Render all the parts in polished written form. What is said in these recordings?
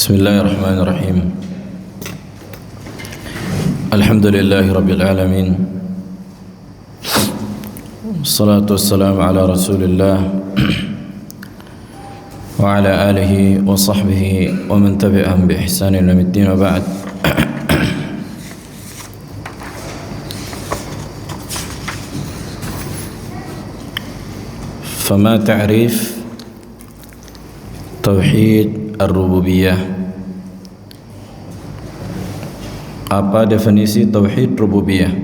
Bismillahirrahmanirrahim. Alhamdulillahi rabbil alamin. Wassalatu wassalamu ala Rasulillah wa ala alihi wa sahbihi wa man tabi'ahum bi ihsanin ila yaumid din wa ba'd. Fama ta'rif tauhid ar-rububiyah. Apa definisi tauhid rububiyah?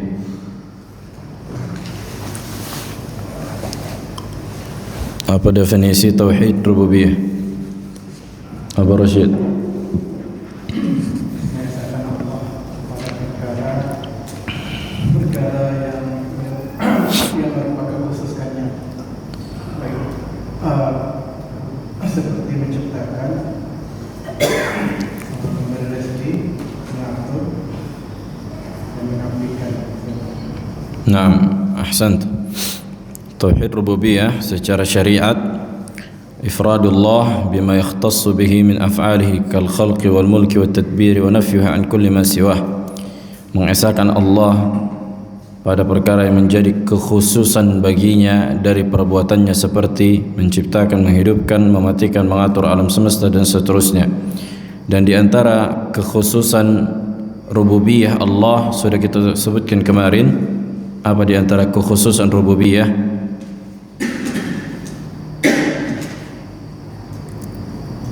Apa definisi tauhid rububiyah? Abu Rashid. Seperti menciptakan, memberi rezeki, mengatur, dan mengabdikan. Naam, ahsant. Tauhid rububiyah secara syariat ifradullah bima yakhtassu bihi min af'alihi kal khalqi wal mulki wat tadbiri wa nafyuhu an kulli ma siwah. Mengesahkan Allah pada perkara yang menjadi kekhususan baginya dari perbuatannya seperti menciptakan, menghidupkan, mematikan, mengatur alam semesta dan seterusnya. Dan di antara kekhususan rububiyah Allah sudah kita sebutkan kemarin. Apa di antara kekhususan rububiyah?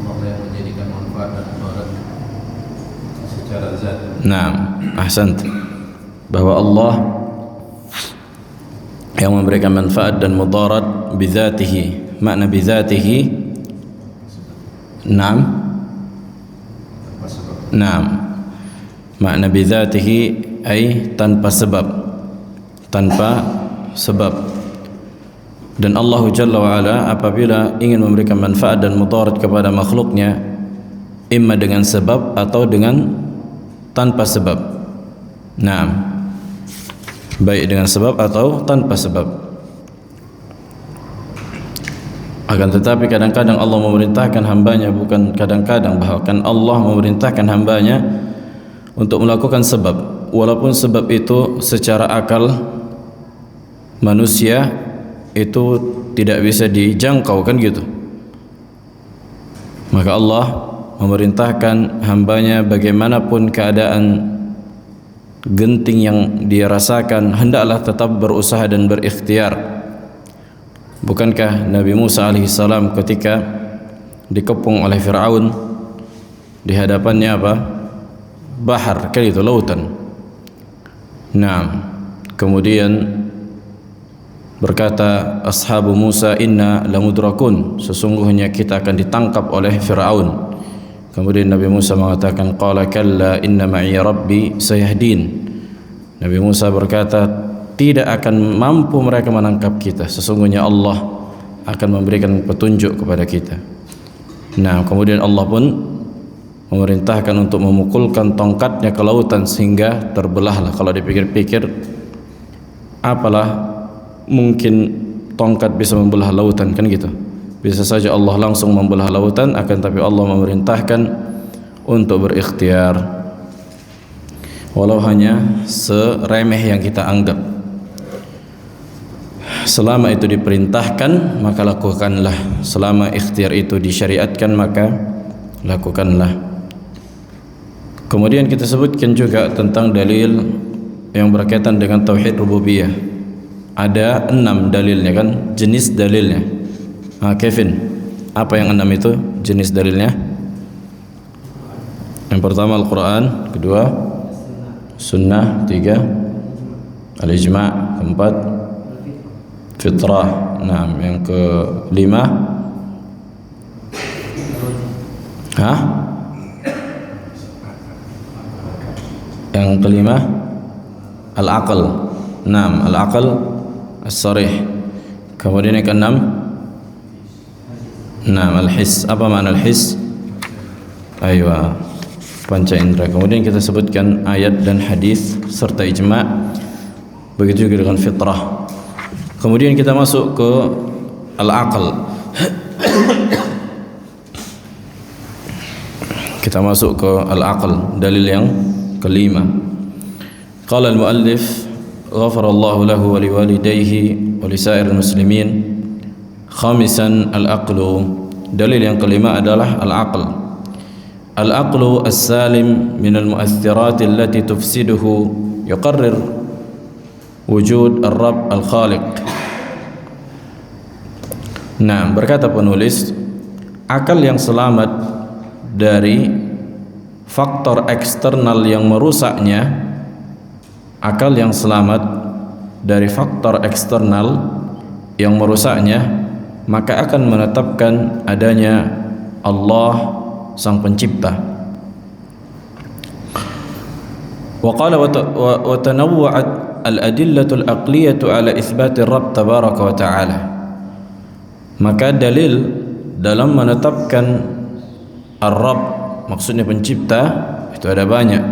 Allah yang menjadikan manfaat dan mudarat secara zat. Naam, ahsant. Bahwa Allah yang memberikan manfaat dan mudarat bizatihi. Makna bizatihi, naam, naam, makna bizatihi ay tanpa sebab, tanpa sebab. Dan Allah Jalla wa'ala apabila ingin memberikan manfaat dan mudarat kepada makhluknya, imma dengan sebab atau dengan tanpa sebab. Naam, baik dengan sebab atau tanpa sebab. Akan tetapi kadang-kadang Allah memerintahkan hambanya, bukan kadang-kadang, bahkan Allah memerintahkan hambanya untuk melakukan sebab, walaupun sebab itu secara akal manusia itu tidak bisa dijangkau, kan gitu. Maka Allah memerintahkan hambanya bagaimanapun keadaan genting yang dia rasakan, hendaklah tetap berusaha dan berikhtiar. Bukankah Nabi Musa alaihissalam ketika dikepung oleh Fir'aun, di hadapannya apa? Bahar, kan itu, lautan. Nah, kemudian berkata ashabu Musa, inna lamudrakun, sesungguhnya kita akan ditangkap oleh Fir'aun. Kemudian Nabi Musa mengatakan, qala kalla inna ma'i rabbi sayahdin. Nabi Musa berkata, tidak akan mampu mereka menangkap kita, sesungguhnya Allah akan memberikan petunjuk kepada kita. Nah, kemudian Allah pun memerintahkan untuk memukulkan tongkatnya ke lautan sehingga terbelahlah. Kalau dipikir-pikir, apalah mungkin tongkat bisa membelah lautan, kan gitu. Bisa saja Allah langsung membelah lautan, akan tapi Allah memerintahkan untuk berikhtiar, walau hanya seremeh yang kita anggap. Selama itu diperintahkan, maka lakukanlah. Selama ikhtiar itu disyariatkan, maka lakukanlah. Kemudian kita sebutkan juga tentang dalil yang berkaitan dengan tauhid rububiyah. Ada 6 dalilnya, kan, jenis dalilnya. Kevin, apa yang 6 itu jenis dalilnya? Yang pertama Al-Quran, kedua Sunnah, 3 Al-Ijma', 4 Fitrah, nah, yang ke-5 yang ke-5 Al-Aql, nah, Al-Aql As-Sarih. Kemudian yang ke-6 nah, Al-His. Apa makna Al-His? Aywa, panca indera. Kemudian kita sebutkan ayat dan hadis serta ijma'. Begitu juga dengan fitrah. Kemudian kita masuk ke al-aql. Kita masuk ke al-aql, dalil yang kelima. Qala al-muallif ghafarallahu lahu wa liwalidayhi wa lisairil muslimin. Khamisan al-aqlu, dalil yang kelima adalah al-aql. Al-aqlu as-salim min al-mu'athirat allati tufsiduhu yuqarrir wujud ar-rabb al-khaliq. Nah, berkata penulis, akal yang selamat dari faktor eksternal yang merusaknya, akal yang selamat dari faktor eksternal yang merusaknya, maka akan menetapkan adanya Allah Sang Pencipta. Wa qala wa tanawwa'at al-adillatu al-aqliyatu ala itsbati Rabb tabaraka wa ta'ala. Maka dalil dalam menetapkan Ar-Rabb, maksudnya pencipta, itu ada banyak.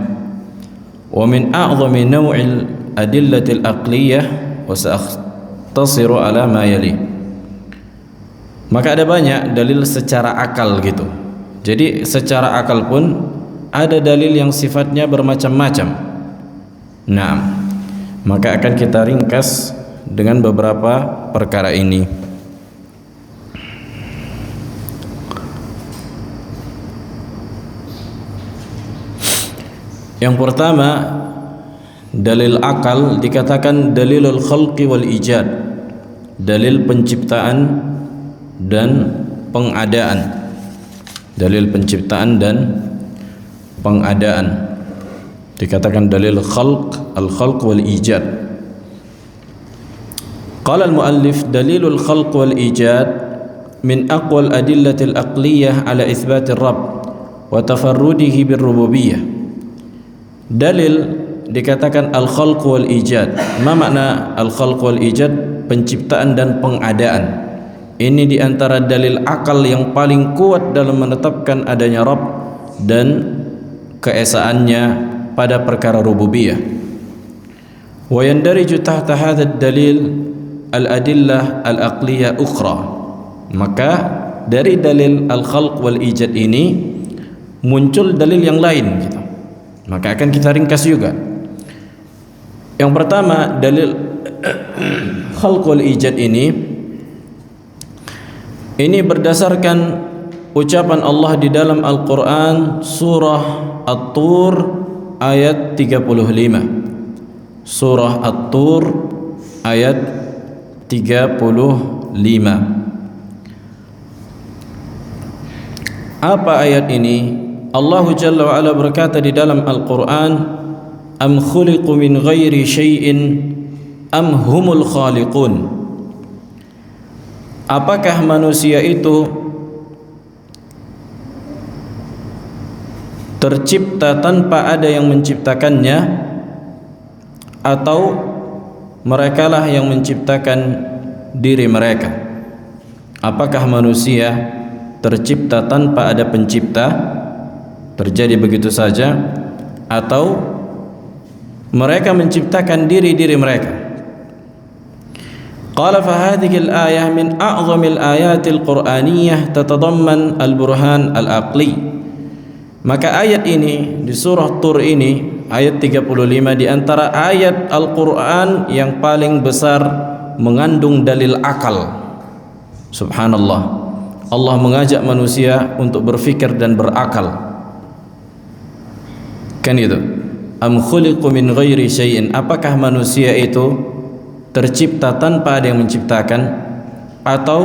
Wa min a'zami naw'il adillatil aqliyah wa sa'akhtasiru ala ma yali. Maka ada banyak dalil secara akal gitu. Jadi secara akal pun ada dalil yang sifatnya bermacam-macam. Nah, maka akan kita ringkas dengan beberapa perkara ini. Yang pertama, dalil akal dikatakan dalilul khalqi wal ijad, dalil penciptaan dan pengadaan. Dalil penciptaan dan pengadaan dikatakan dalil khalq, al-khalq wal ijad. Qala al-muallif dalilul khalq wal ijad min aqwal adillatil aqliyah ala itsbatir rabb wa tafarrudihi birrububiyyah. Dalil dikatakan al-khalq wal ijad. Ma makna al-khalq wal ijad? Penciptaan dan pengadaan. Ini diantara dalil akal yang paling kuat dalam menetapkan adanya Rabb dan keesaannya pada perkara rububiyah. Wa yandariju tahta hadha ad-dalil al-adillah al-aqliyah ukhra. Maka dari dalil al-khalq wal ijad ini muncul dalil yang lain gitu. Maka akan kita ringkas juga. Yang pertama, dalil khalq wal ijad ini berdasarkan ucapan Allah di dalam Al-Quran surah At-Tur ayat 35. Surah At-Tur ayat 35. Apa ayat ini? Allah Jalla wa Ala berkata di dalam Al-Quran, am khuliqu min ghairi syai'in am humul khaliqun. Apakah manusia itu tercipta tanpa ada yang menciptakannya, atau merekalah yang menciptakan diri mereka? Apakah manusia tercipta tanpa ada pencipta, terjadi begitu saja, atau mereka menciptakan diri-diri mereka? Qala fa hadhihi al-ayah min a'zamil ayatil qur'aniyah tatadamman al-burhan al-aqli. Maka ayat ini di surah Tur ini ayat 35 di antara ayat Al-Qur'an yang paling besar mengandung dalil akal. Subhanallah. Allah mengajak manusia untuk berfikir dan berakal. Kan itu, am khuliqu min ghairi syai'in. Apakah manusia itu tercipta tanpa ada yang menciptakan, atau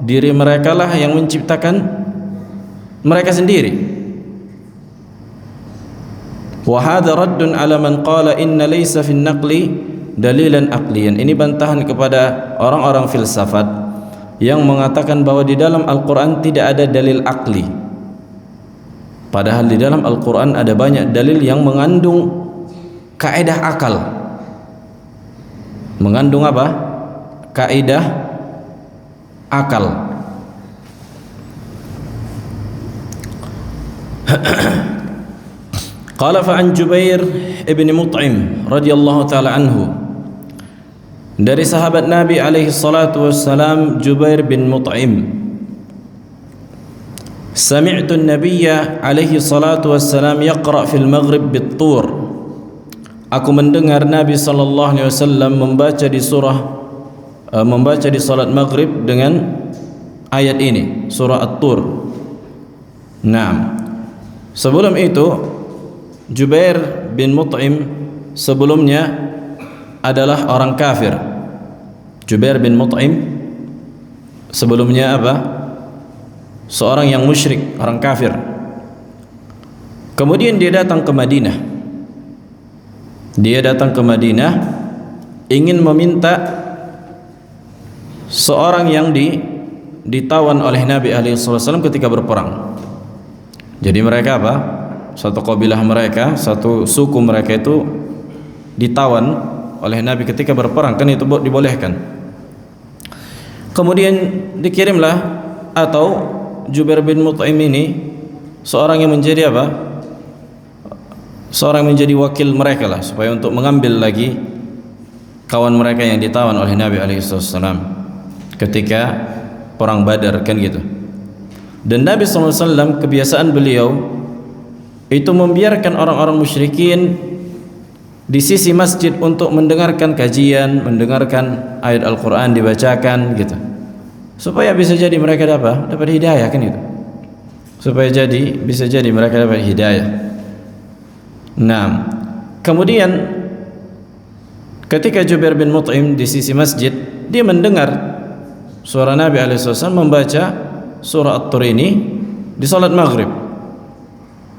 diri mereka lah yang menciptakan mereka sendiri? Wa hadha raddun ala man qala inna laysa fin naqli dalilan aqliyan. Ini bantahan kepada orang-orang filsafat yang mengatakan bahwa di dalam Al-Quran tidak ada dalil akli. Padahal di dalam Al-Quran ada banyak dalil yang mengandung kaidah akal. Mengandung apa? Kaidah akal. Qala fa an Jubair ibn Mut'im radhiyallahu taala anhu, dari sahabat Nabi alaihi salatu wassalam Jubair bin Mut'im, Sami'tu an-nabiyya alaihi salatu wassalam yaqra' fil maghrib bit-tur. Aku mendengar Nabi sallallahu alaihi wasallam membaca di salat maghrib dengan ayat ini, surah At-Tur. Naam. Sebelum itu Jubair bin Mut'im sebelumnya adalah orang kafir. Jubair bin Mut'im sebelumnya apa? Seorang yang musyrik, orang kafir. Kemudian dia datang ke Madinah. Dia datang ke Madinah ingin meminta seorang yang ditawan oleh Nabi SAW ketika berperang. Jadi mereka apa? Satu kabilah mereka, satu suku mereka itu ditawan oleh Nabi ketika berperang, kan itu dibolehkan. Kemudian dikirimlah, atau Jubair bin Mut'im ini seorang yang menjadi apa? Seorang yang menjadi wakil mereka lah, supaya untuk mengambil lagi kawan mereka yang ditawan oleh Nabi SAW ketika perang Badar, kan gitu. Dan Nabi SAW kebiasaan beliau itu membiarkan orang-orang musyrikin di sisi masjid untuk mendengarkan kajian, mendengarkan ayat Al-Quran dibacakan gitu, supaya bisa jadi mereka dapat hidayah, kan itu. Supaya bisa jadi mereka dapat hidayah. Nah, kemudian ketika Jubair bin Mut'im di sisi masjid, dia mendengar suara Nabi SAW membaca surah At-Tur ini di salat maghrib.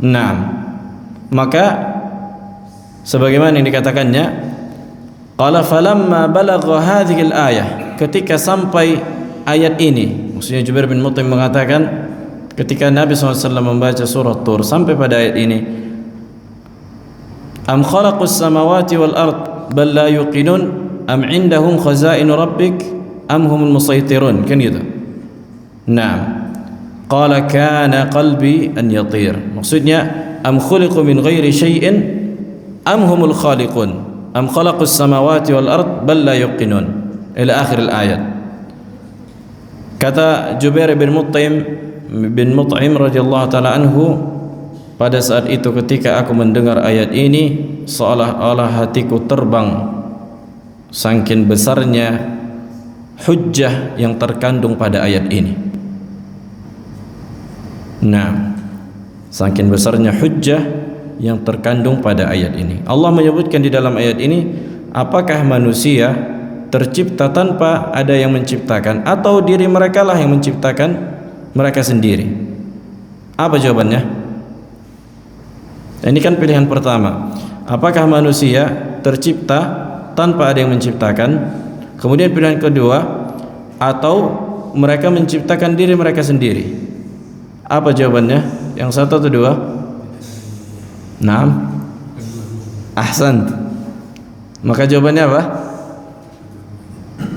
Nah, maka sebagaimana yang dikatakannya, qala falamma balagha hadhihi al-ayah, ketika sampai ayat ini, maksudnya Jubair bin Mut'im mengatakan ketika Nabi SAW membaca surah Tur sampai pada ayat ini, am khalaqus samawati wal ard bal la yuqinun am indahum khazainu rabbik am humul musaytirun, kan gitu. Nah, qala kana qalbi an yatir, maksudnya am khuliqu min ghairi syai'in am humul khaliqun am khalaqus samawati wal ard bal la yuqinun, ila akhir al-ayat. Kata Jubair bin Mut'im radhiyallahu taala anhu, pada saat itu ketika aku mendengar ayat ini, seolah-olah hatiku terbang saking besarnya hujjah yang terkandung pada ayat ini. Nah, saking besarnya hujjah yang terkandung pada ayat ini. Allah menyebutkan di dalam ayat ini, apakah manusia tercipta tanpa ada yang menciptakan, atau diri mereka lah yang menciptakan mereka sendiri? Apa jawabannya? Ini kan pilihan pertama. Apakah manusia tercipta tanpa ada yang menciptakan? Kemudian pilihan kedua, atau mereka menciptakan diri mereka sendiri? Apa jawabannya? Yang satu atau dua? Naam. Ahsan. Maka jawabannya apa?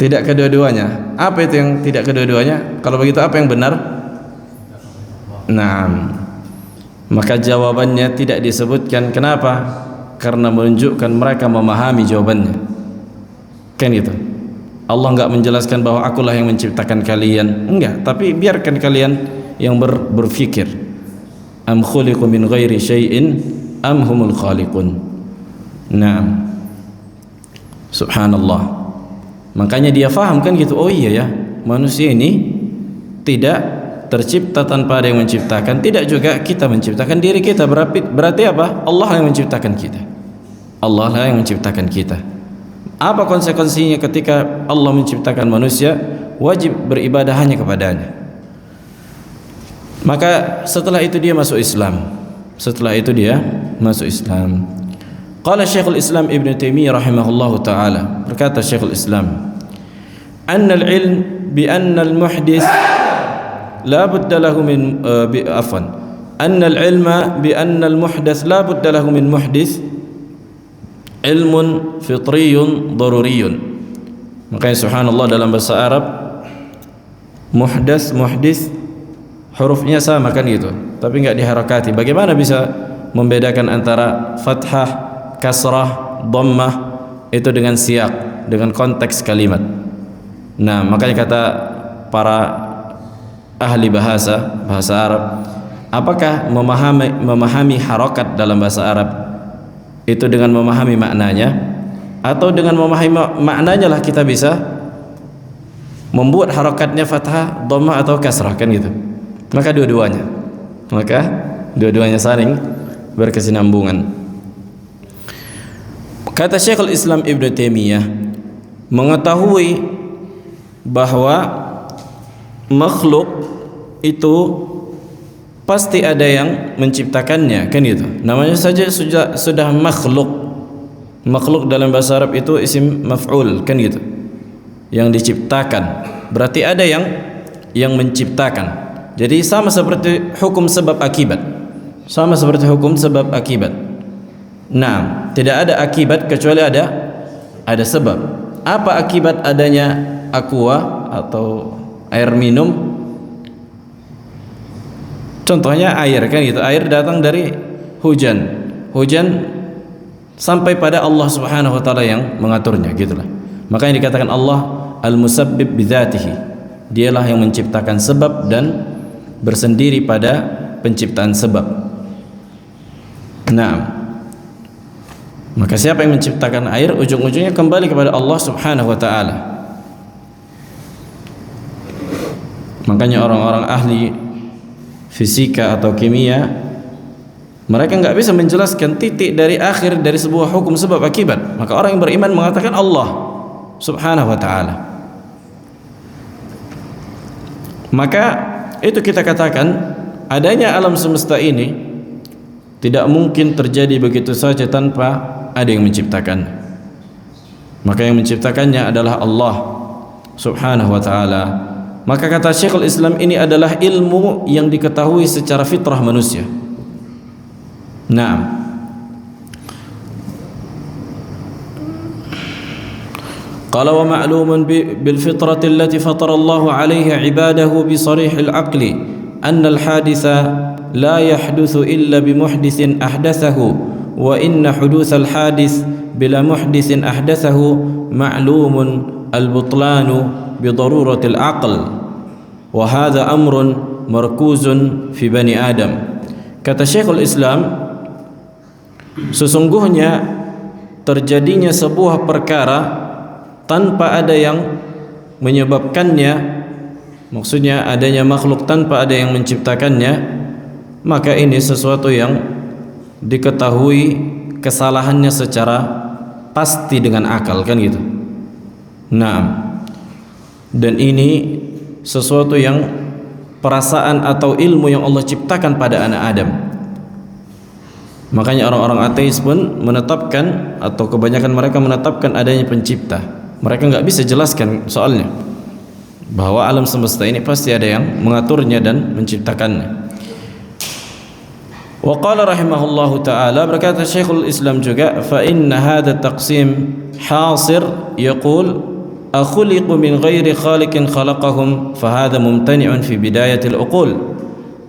Tidak kedua-duanya. Apa itu yang tidak kedua-duanya? Kalau begitu apa yang benar? Naam. Maka jawabannya tidak disebutkan. Kenapa? Karena menunjukkan mereka memahami jawabannya, kan itu. Allah enggak menjelaskan bahwa akulah yang menciptakan kalian, enggak, tapi biarkan kalian yang berfikir. Am khuliqu min ghairi syai'in am humul khaliqun. Naam. Subhanallah. Makanya dia faham, kan gitu. Oh iya ya, manusia ini tidak tercipta tanpa ada yang menciptakan, tidak juga kita menciptakan diri kita. Berarti apa? Allah yang menciptakan kita. Allah lah yang menciptakan kita. Apa konsekuensinya ketika Allah menciptakan manusia? Wajib beribadah hanya kepadanya. Maka setelah itu dia masuk Islam. Qala Syekhul Islam Ibn Taimiyah rahimahullahu ta'ala, berkata Syekhul Islam, annal ilm bi annal muhdith la budda lahu min annal ilma bi annal muhdath la budda lahu min muhdith ilmun fitriyun daruriyun. Makanya subhanallah, dalam bahasa Arab muhdats hurufnya sama, kan gitu, tapi enggak diharakati. Bagaimana bisa membedakan antara fathah, kasrah, dhammah itu dengan siyak, dengan konteks kalimat? Nah, makanya kata para ahli bahasa Arab, apakah memahami harokat dalam bahasa Arab itu dengan memahami maknanya, atau dengan memahami maknanya lah kita bisa membuat harokatnya fathah, dhammah atau kasrah, kan gitu. Maka dua-duanya saling berkesinambungan. Kata Syekhul Islam Ibnu Taimiyah, mengetahui bahwa makhluk itu pasti ada yang menciptakannya, kan gitu. Namanya saja sudah makhluk dalam bahasa Arab itu isim maf'ul, kan gitu, yang diciptakan, berarti ada yang menciptakan. Jadi sama seperti hukum sebab akibat, nah, tidak ada akibat kecuali ada sebab. Apa akibat adanya aqua atau air minum? Contohnya air, kan gitu. Air datang dari hujan sampai pada Allah Subhanahu wa taala yang mengaturnya, gitulah. Makanya dikatakan Allah al-musabbib bidzatihi. Dialah yang menciptakan sebab dan bersendiri pada penciptaan sebab. Nah, maka siapa yang menciptakan air, ujung-ujungnya kembali kepada Allah Subhanahu wa taala. Makanya orang-orang ahli fisika atau kimia, mereka nggak bisa menjelaskan titik dari akhir dari sebuah hukum sebab akibat. Maka orang yang beriman mengatakan Allah Subhanahu wa taala. Maka itu kita katakan adanya alam semesta ini tidak mungkin terjadi begitu saja tanpa ada yang menciptakan. Maka yang menciptakannya adalah Allah Subhanahu wa taala. Maka kata Syekhul Islam, ini adalah ilmu yang diketahui secara fitrah manusia. Naam. Qala wa ma'lumun bil fitrati allati fatara Allah 'alayha 'ibadahu bi sarih al-'aql anna al-haditha la yahduthu illa bi muhdithin ahdathahu wa inna huduth al-hadith bila muhdithin ahdathahu ma'lumun al-butlanu بضرورة العقل وهذا أمر مركوز في بني آدم. Kata Syekhul Islam, sesungguhnya terjadinya sebuah perkara tanpa ada yang menyebabkannya, maksudnya adanya makhluk tanpa ada yang menciptakannya, maka ini sesuatu yang diketahui kesalahannya secara pasti dengan akal, kan gitu. Nah, dan ini sesuatu yang perasaan atau ilmu yang Allah ciptakan pada anak Adam. Makanya orang-orang ateis pun menetapkan, atau kebanyakan mereka menetapkan adanya pencipta. Mereka nggak bisa jelaskan soalnya bahwa alam semesta ini pasti ada yang mengaturnya dan menciptakannya. Wa qala rahimahullahu ta'ala, berkata Syekhul Islam juga, fa inna hadha taqsim hasir yaqul أخلق من غير خالق خلقهم فهذا ممتنع في بداية العقول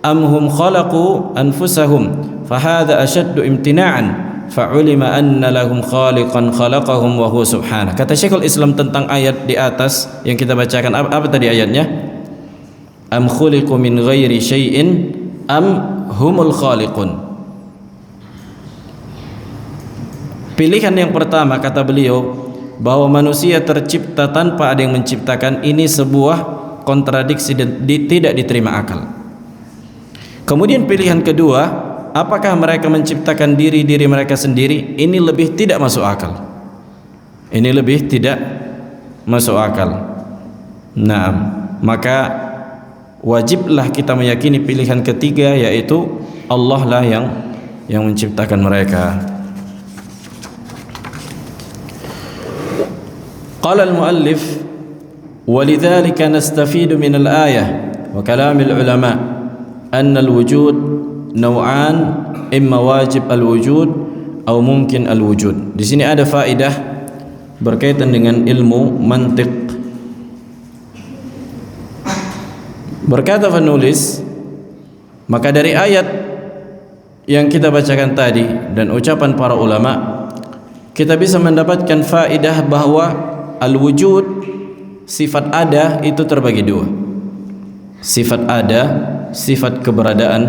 أم هم خلقوا أنفسهم فهذا أشد امتناعا فعلم أن لهم خالقا خلقهم وهو سبحانه. Kata Syekhul Islam tentang ayat di atas yang kita bacakan, apa tadi ayatnya? Am khuliqu min ghairi syai'in am humul khaliqun. Pilihan yang pertama, kata beliau, bahwa manusia tercipta tanpa ada yang menciptakan, ini sebuah kontradiksi dan tidak diterima akal. Kemudian pilihan kedua, apakah mereka menciptakan diri mereka sendiri? Ini lebih tidak masuk akal. Nah, maka wajiblah kita meyakini pilihan ketiga, yaitu Allah lah yang menciptakan mereka. قال المؤلف ولذلك نستفيد من الآية وكلام العلماء أن الوجود نوعان إما واجب الوجود أو ممكن الوجود. Di sini ada faedah berkaitan dengan ilmu mantiq. Berkata penulis, maka dari ayat yang kita bacakan tadi dan ucapan para ulama, kita bisa mendapatkan faedah bahwa al-wujud, sifat ada, itu terbagi dua. sifat ada, sifat keberadaan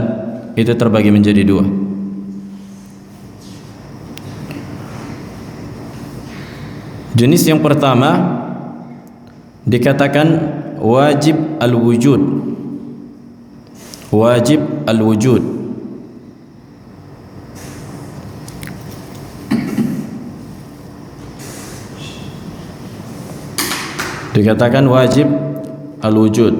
itu terbagi menjadi dua. Jenis yang pertama dikatakan wajib al-wujud. Wajib al-wujud. Dikatakan wajib al-wujud.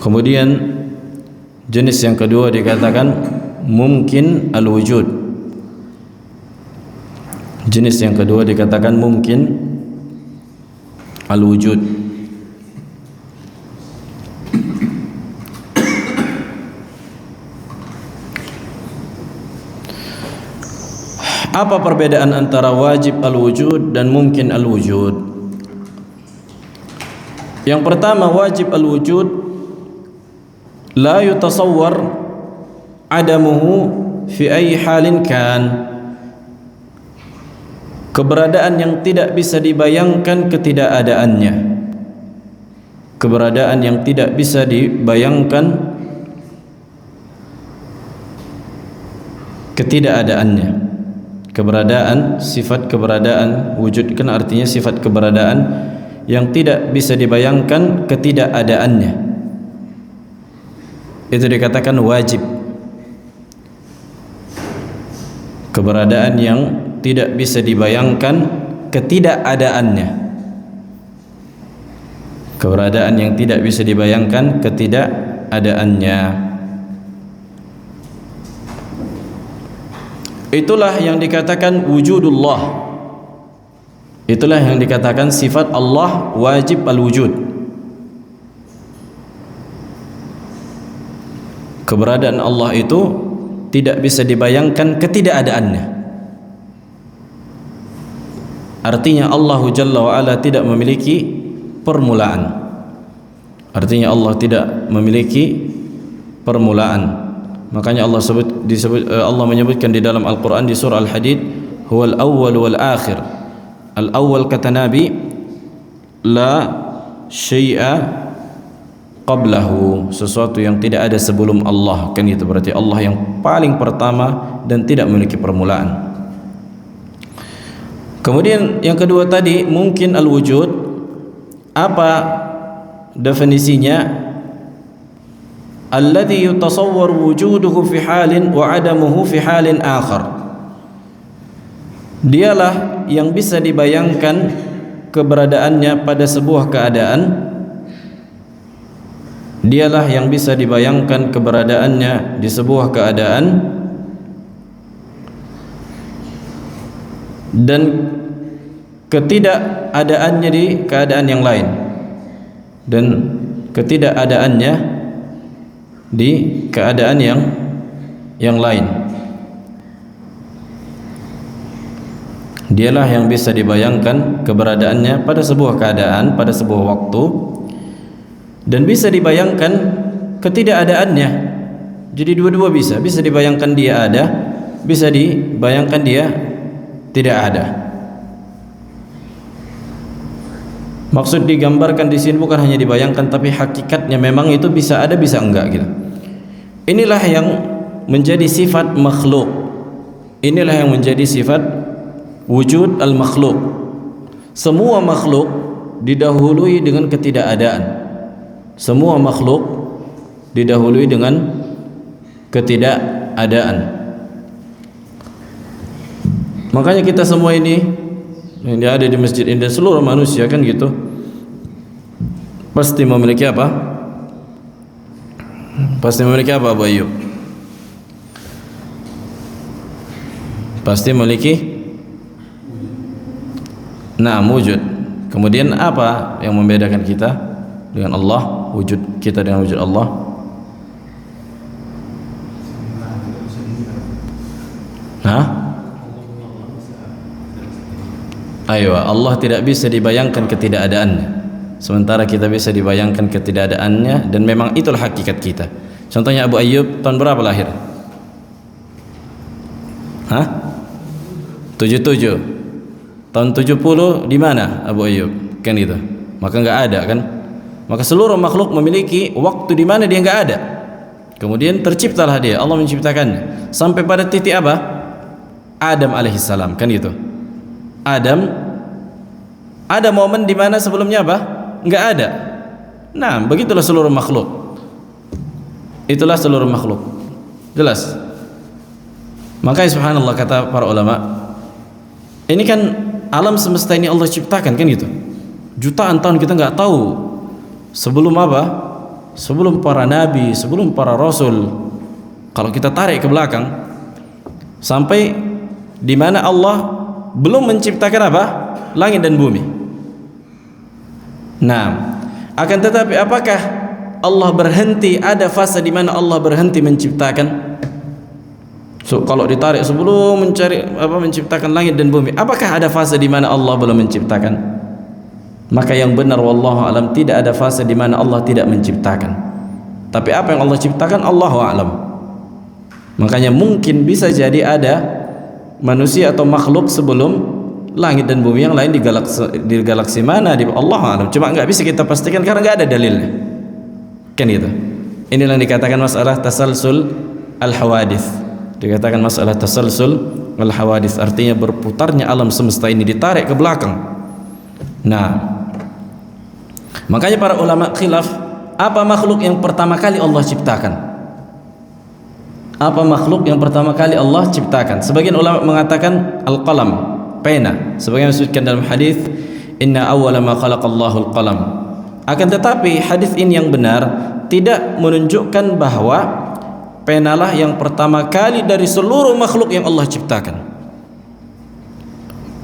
Kemudian jenis yang kedua dikatakan mungkin al-wujud. Jenis yang kedua dikatakan mungkin al-wujud. Apa perbedaan antara wajib al-wujud dan mungkin al-wujud? Yang pertama, wajib al-wujud la yutasawwar adamuhu fi ayyi halin kan. Keberadaan yang tidak bisa dibayangkan ketidakadaannya. Keberadaan yang tidak bisa dibayangkan ketidakadaannya. Keberadaan, sifat keberadaan, wujud kan artinya sifat keberadaan yang tidak bisa dibayangkan ketidakadaannya. Itu dikatakan wajib. Keberadaan yang tidak bisa dibayangkan ketidakadaannya. Keberadaan yang tidak bisa dibayangkan ketidakadaannya. Itulah yang dikatakan wujudullah. Itulah yang dikatakan sifat Allah wajib al-wujud. Keberadaan Allah itu tidak bisa dibayangkan ketidakadaannya. Artinya Allah Jalla wa Ala tidak memiliki permulaan. Artinya Allah tidak memiliki permulaan. Makanya Allah Allah menyebutkan di dalam Al-Quran di surah Al-Hadid, huwal awwal wal akhir. Al-awwal kata Nabi, la syai'a qablahu, sesuatu yang tidak ada sebelum Allah. Kan itu berarti Allah yang paling pertama dan tidak memiliki permulaan. Kemudian yang kedua tadi mungkin al-wujud. Apa definisinya? Alladhi yutasawwar wujuduhu fi halin wa adamuhu fi halin akhar. Dialah yang bisa dibayangkan keberadaannya pada sebuah keadaan. Dialah yang bisa dibayangkan keberadaannya di sebuah keadaan, dan ketidakadaannya di keadaan yang lain, dan ketidakadaannya di keadaan yang lain. Dialah yang bisa dibayangkan keberadaannya pada sebuah keadaan, pada sebuah waktu, dan bisa dibayangkan ketidakadaannya. Jadi dua-dua bisa dibayangkan dia ada, bisa dibayangkan dia tidak ada. Maksud digambarkan di sini bukan hanya dibayangkan, tapi hakikatnya memang itu bisa ada, bisa enggak gitu. Inilah yang menjadi sifat makhluk. Inilah yang menjadi sifat wujud al-makhluk. Semua makhluk didahului dengan ketidakadaan. Semua makhluk didahului dengan ketidakadaan. Makanya kita semua ini yang ada di masjid ini dan seluruh manusia kan gitu, pasti memiliki apa? Pasti memiliki apa, Abu Ayyub? Pasti memiliki wujud. Kemudian apa yang membedakan kita dengan Allah? Wujud kita dengan wujud Allah. Ayo, Allah tidak bisa dibayangkan ketidakadaannya, sementara kita bisa dibayangkan ketidakadaannya, dan memang itulah hakikat kita. Contohnya Abu Ayyub tahun berapa lahir? 77. Tahun 70 di mana Abu Ayyub? Kan itu. maka nggak ada kan. Maka seluruh makhluk memiliki waktu di mana dia nggak ada. Kemudian terciptalah dia, Allah menciptakannya sampai pada titik apa? Adam alaihissalam, kan gitu. Adam ada momen di mana sebelumnya apa? Nggak ada. Nah, begitulah seluruh makhluk. Itulah seluruh makhluk. Jelas. Makanya subhanallah kata para ulama, ini kan alam semesta ini Allah ciptakan, kan gitu. Jutaan tahun kita nggak tahu sebelum apa? Sebelum para nabi, sebelum para rasul. Kalau kita tarik ke belakang sampai di mana Allah belum menciptakan apa? Langit dan bumi. Nah, akan tetapi apakah Allah berhenti, ada fase di mana Allah berhenti menciptakan? So, kalau ditarik sebelum menciptakan langit dan bumi, apakah ada fase di mana Allah belum menciptakan? Maka yang benar wallahu alam, tidak ada fase di mana Allah tidak menciptakan. Tapi apa yang Allah ciptakan Allahu alam. Makanya mungkin bisa jadi ada manusia atau makhluk sebelum langit dan bumi yang lain di galaksi mana, di Allahu alam. Cuma nggak bisa kita pastikan karena nggak ada dalilnya. Kan gitu. Inilah yang dikatakan masalah tasalsul al-hawadits. Dikatakan masalah tasalsul al-hawadits, artinya berputarnya alam semesta ini ditarik ke belakang. Nah, makanya para ulama khilaf, apa makhluk yang pertama kali Allah ciptakan? Apa makhluk yang pertama kali Allah ciptakan? Sebagian ulama mengatakan al-qalam, pena. Sebagian disebutkan dalam hadis, inna awwala ma khalaqallahu al-qalam. Akan tetapi hadis ini yang benar tidak menunjukkan bahwa penalah yang pertama kali dari seluruh makhluk yang Allah ciptakan.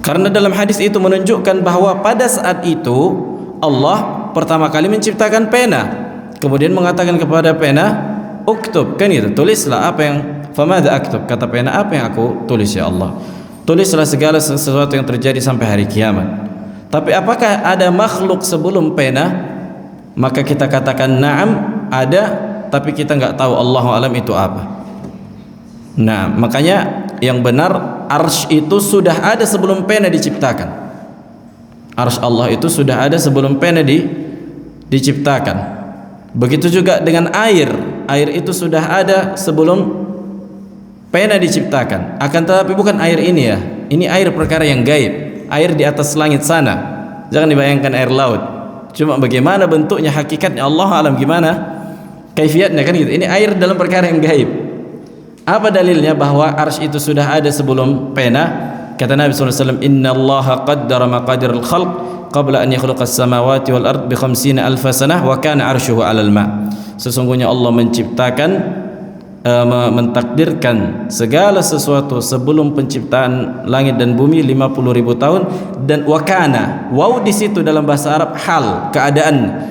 Karena dalam hadis itu menunjukkan bahwa pada saat itu Allah pertama kali menciptakan pena, kemudian mengatakan kepada pena, uktub, kan itu, tulislah apa yang famadha aktub, kata pena, apa yang aku tulis ya Allah? Tulislah segala sesuatu yang terjadi sampai hari kiamat. Tapi apakah ada makhluk sebelum pena? Maka kita katakan na'am, ada, tapi kita nggak tahu Allahu alam itu apa. Nah, makanya yang benar arsy itu sudah ada sebelum pena diciptakan. Arsy Allah itu sudah ada sebelum pena diciptakan. Begitu juga dengan air. Air itu sudah ada sebelum pena diciptakan. Akan tetapi bukan air ini ya. Ini air perkara yang gaib. Air di atas langit sana. Jangan dibayangkan air laut. Cuma bagaimana bentuknya, hakikatnya Allah alam gimana kaifiatnya, kan gitu. Ini air dalam perkara yang gaib. Apa dalilnya bahwa arsy itu sudah ada sebelum pena? Kata Nabi SAW, inna allaha qaddara maqadir al-khalq qabla an yakhluqa as-samawati wal ard bi 50,000 sanah wa kana arshuhu 'alal ma. Sesungguhnya Allah menciptakan, mentakdirkan segala sesuatu sebelum penciptaan langit dan bumi 50.000 tahun, dan wakana, waw di situ dalam bahasa Arab hal, keadaan.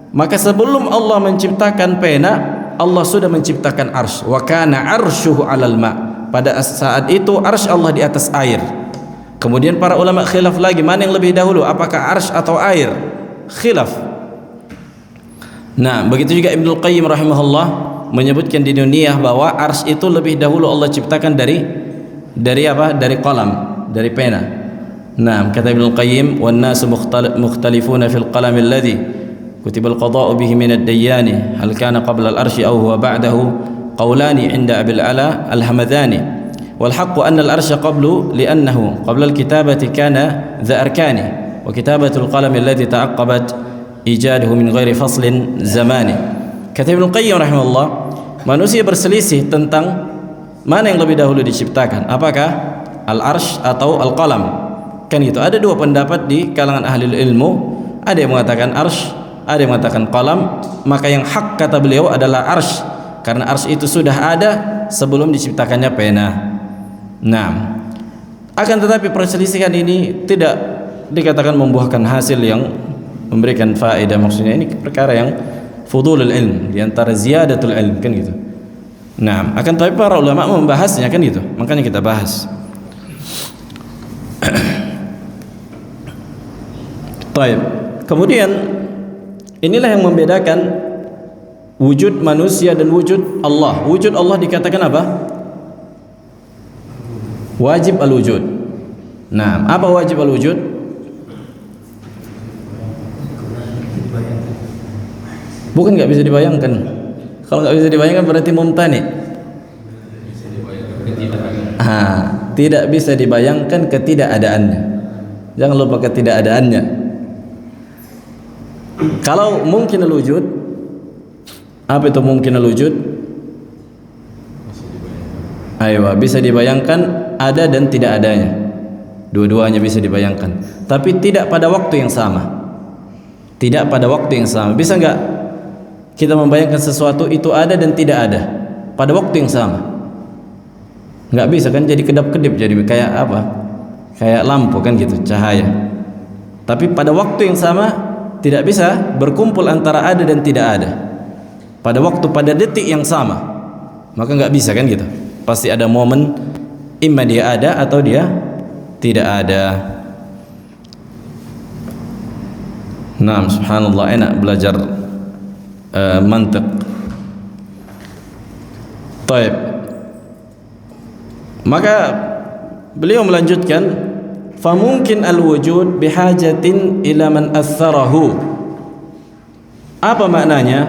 Maka sebelum Allah menciptakan pena, Allah sudah menciptakan arsy. Wakana arshuhu 'alal ma. Pada saat itu arsy Allah di atas air. Kemudian para ulama khilaf lagi, mana yang lebih dahulu, apakah arsy atau air? Khilaf. Nah, begitu juga Ibnu Qayyim rahimahullah menyebutkan di dunia bahwa arsy itu lebih dahulu Allah ciptakan dari apa? Dari qalam, dari pena. Nah, kata Ibnu Qayyim, wan nasu mukhtalifuna fil qalam alladhi kutiba al-qada'u bihi min ad-dayyani hal kana qabla al-arsy aw huwa ba'dahu qawlani 'inda Abil Ala al-Hamadani wal haqqu anna al-arsy qablu li'annahu qabla al-kitabati kana dha arkani wa kitabatu al-qalam alladhi ta'aqqabat ijaduhu min ghairi faslin zamani. Kata Ibnu Qayyim rahimahullah, manusia berselisih tentang mana yang lebih dahulu diciptakan, apakah al-arsy atau al-qalam. Kan itu ada dua pendapat di kalangan ahli ilmu, ada yang mengatakan arsy, ada yang mengatakan qalam. Maka yang hak kata beliau adalah arsy, karena arsy itu sudah ada sebelum diciptakannya pena. Nah, akan tetapi perselisihan ini tidak dikatakan membuahkan hasil yang memberikan faedah. Maksudnya ini perkara yang fudulul ilm, di antara ziyadatul ilm, kan gitu. Nah, akan tetapi para ulama membahasnya, kan gitu. Makanya kita bahas. Baik. Kemudian inilah yang membedakan wujud manusia dan wujud Allah. Wujud Allah dikatakan apa? Wajib al-wujud. Nah, apa wajib al-wujud? Bukan nggak bisa dibayangkan. Kalau nggak bisa dibayangkan berarti mumtani. Bisa dibayangkan ketidakadaan. Tidak bisa dibayangkan ketidakadaannya. Jangan lupa ketidakadaannya. Kalau mungkin al-wujud, apa itu mungkin al-wujud? Ayo, bisa dibayangkan ada dan tidak adanya. Dua-duanya bisa dibayangkan, tapi tidak pada waktu yang sama. Tidak pada waktu yang sama. Bisa nggak kita membayangkan sesuatu itu ada dan tidak ada pada waktu yang sama? Nggak bisa kan, jadi kedap-kedip, jadi kayak apa? Kayak lampu kan gitu, cahaya. Tapi pada waktu yang sama tidak bisa berkumpul antara ada dan tidak ada. Pada waktu, pada detik yang sama, maka nggak bisa kan gitu. Pasti ada momen imma dia ada atau dia tidak ada. Nah, subhanallah, enak belajar mantiq. Taib. Maka beliau melanjutkan, famungkin al-wujud bihajatin ila man atharahu. Apa maknanya?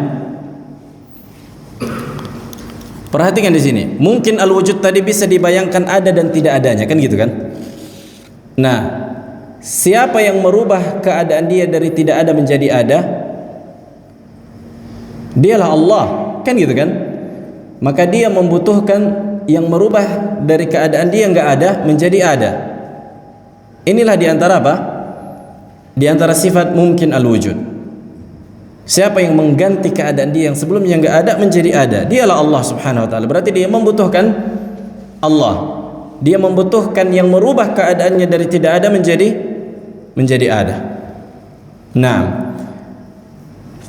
Perhatikan di sini. Mungkin al-wujud tadi bisa dibayangkan ada dan tidak adanya, kan gitu kan? Nah, siapa yang merubah keadaan dia dari tidak ada menjadi ada? Dialah Allah, kan gitu kan? Maka dia membutuhkan yang merubah dari keadaan dia nggak ada menjadi ada. Inilah diantara apa? Diantara sifat mungkin al-wujud. Siapa yang mengganti keadaan dia yang sebelumnya nggak ada menjadi ada? Dialah Allah Subhanahu wa taala. Berarti dia membutuhkan Allah. Dia membutuhkan yang merubah keadaannya dari tidak ada menjadi ada. Nah,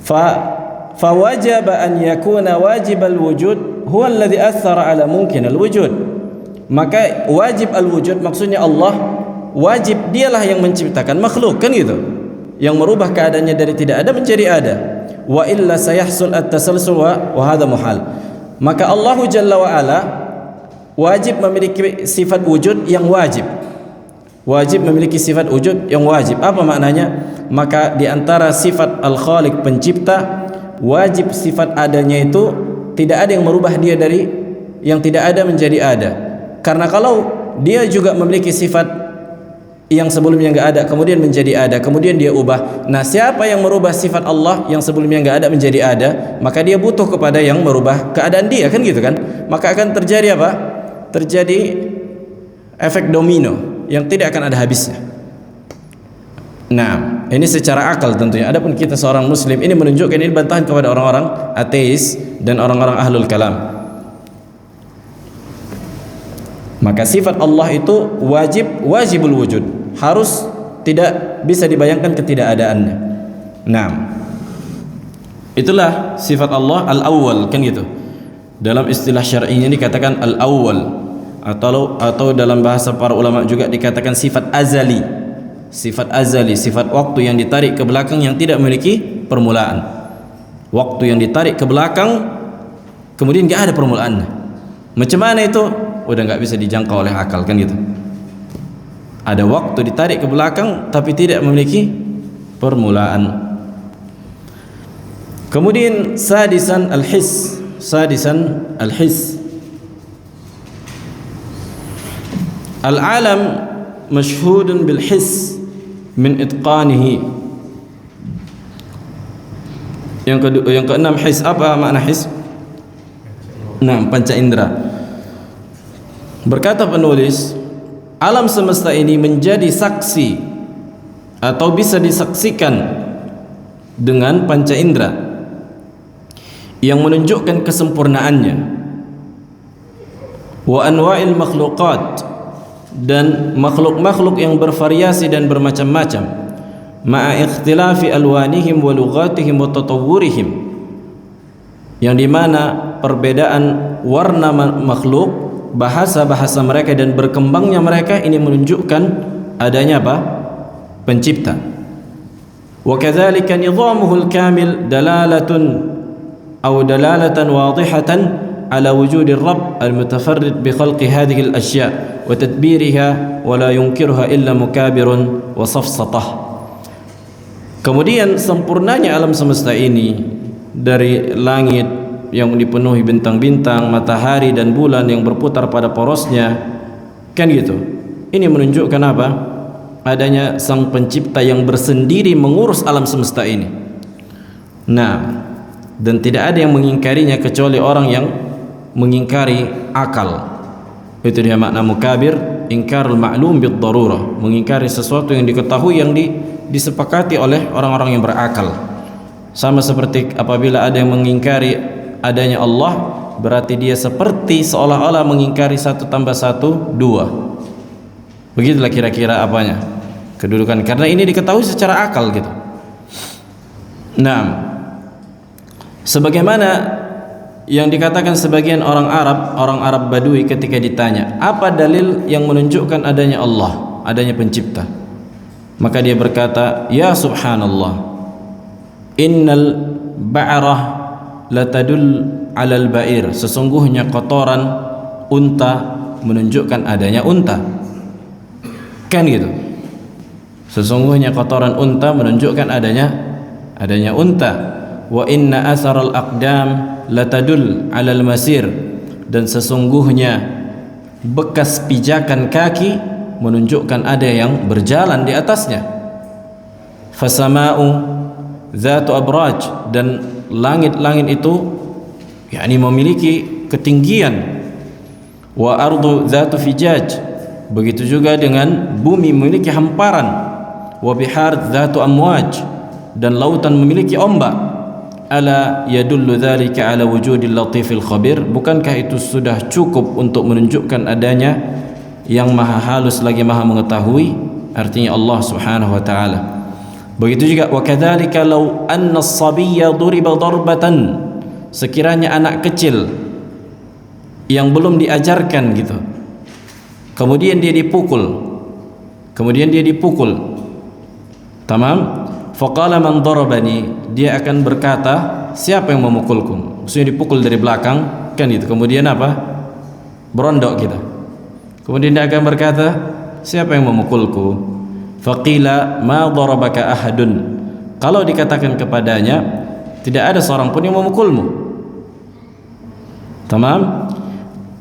fa wajib an yakuna wajib al-wujud huwa alladhi athara ala mungkin al-wujud. Maka wajib al-wujud maksudnya Allah, wajib dialah yang menciptakan makhluk, kan gitu, yang merubah keadaannya dari tidak ada menjadi ada. Wa illa sayahsul at-tasalsul wa hadha muhal. Maka Allah Jalla wa ala wajib memiliki sifat wujud yang wajib. Wajib memiliki sifat wujud yang wajib. Apa maknanya? Maka di antara sifat al-Khaliq pencipta, wajib sifat adanya itu tidak ada yang merubah dia dari yang tidak ada menjadi ada. Karena kalau dia juga memiliki sifat yang sebelumnya nggak ada kemudian menjadi ada, kemudian dia ubah. Nah, siapa yang merubah sifat Allah yang sebelumnya nggak ada menjadi ada, maka dia butuh kepada yang merubah keadaan dia, kan gitu kan? Maka akan terjadi apa? Terjadi efek domino yang tidak akan ada habisnya. Nah, ini secara akal tentunya. Adapun kita seorang muslim, ini menunjukkan, ini bantahan kepada orang-orang ateis dan orang-orang ahlul kalam. Maka sifat Allah itu wajibul wujud, harus tidak bisa dibayangkan ketidakadaannya. Nah, itulah sifat Allah al-awwal, kan gitu. Dalam istilah syar'inya dikatakan al-awwal, atau dalam bahasa para ulama juga dikatakan sifat azali. Sifat azali, sifat waktu yang ditarik ke belakang yang tidak memiliki permulaan. Waktu yang ditarik ke belakang kemudian enggak ada permulaannya. Macam mana itu? Udah nggak bisa dijangkau oleh akal, kan gitu. Ada waktu ditarik ke belakang tapi tidak memiliki permulaan. Kemudian sadisan al-his. Al-alam mashhudun bil his min itqanihi. Yang keenam his. Apa makna his? Nah, panca indera. Berkata penulis, alam semesta ini menjadi saksi atau bisa disaksikan dengan panca indera yang menunjukkan kesempurnaannya. Wa anwa'il makhluqat, dan makhluk-makhluk yang bervariasi dan bermacam-macam, ma'a ikhtilafi alwanihim wa lughatihim wa tatawwurihim, yang dimana perbedaan warna makhluk, bahasa-bahasa mereka dan berkembangnya mereka, ini menunjukkan adanya apa? Pencipta. Wa kadzalika nidhamuhu al-kamil dalalatan wadihatan ala wujudi ar-rabb al-mutafarrid bi khalqi hadhihi al-ashya' wa tadbiriha wa la yunkiruha illa mukabirun wa safsatah. Kemudian sempurnanya alam semesta ini dari langit yang dipenuhi bintang-bintang, matahari dan bulan yang berputar pada porosnya, kan gitu. Ini menunjukkan apa? Adanya sang pencipta yang bersendiri mengurus alam semesta ini. Nah, dan tidak ada yang mengingkarinya kecuali orang yang mengingkari akal. Itu dia makna mukabir, ingkarul ma'lum bid darurah, mengingkari sesuatu yang diketahui yang disepakati oleh orang-orang yang berakal. Sama seperti apabila ada yang mengingkari adanya Allah, berarti dia seperti seolah-olah mengingkari 1 tambah 1 2. Begitulah kira-kira apanya kedudukan, karena ini diketahui secara akal gitu. Nah, sebagaimana yang dikatakan sebagian orang Arab Badui ketika ditanya, apa dalil yang menunjukkan adanya Allah, adanya pencipta? Maka dia berkata, ya subhanallah, innal ba'rah latadul alal ba'ir, sesungguhnya kotoran unta menunjukkan adanya unta. Kan gitu. Sesungguhnya kotoran unta menunjukkan adanya unta. Wa inna atharal aqdam latadul alal masir, dan sesungguhnya bekas pijakan kaki menunjukkan ada yang berjalan di atasnya. Fasama'u dzatu abraj, dan langit-langit itu yakni memiliki ketinggian. Wa ardu dzatu fijaj, begitu juga dengan bumi memiliki hamparan. Wa bihar dzatu amwaj, dan lautan memiliki ombak. Ala yadullu dzalika ala wujudil latifil khabir, bukankah itu sudah cukup untuk menunjukkan adanya yang maha halus lagi maha mengetahui, artinya Allah subhanahu wa ta'ala. Begitu juga wa kadzalika law anna as-sabiyya duriba darbatan, sekiranya anak kecil yang belum diajarkan gitu, kemudian dia dipukul, tamam, faqala man darabani, dia akan berkata, siapa yang memukulku? Maksudnya dipukul dari belakang, kan itu. Kemudian apa? Berondok kita. Kemudian dia akan berkata, siapa yang memukulku? Faqila ma darabaka ahadun, kalau dikatakan kepadanya, tidak ada seorang pun yang memukulmu. Tamam?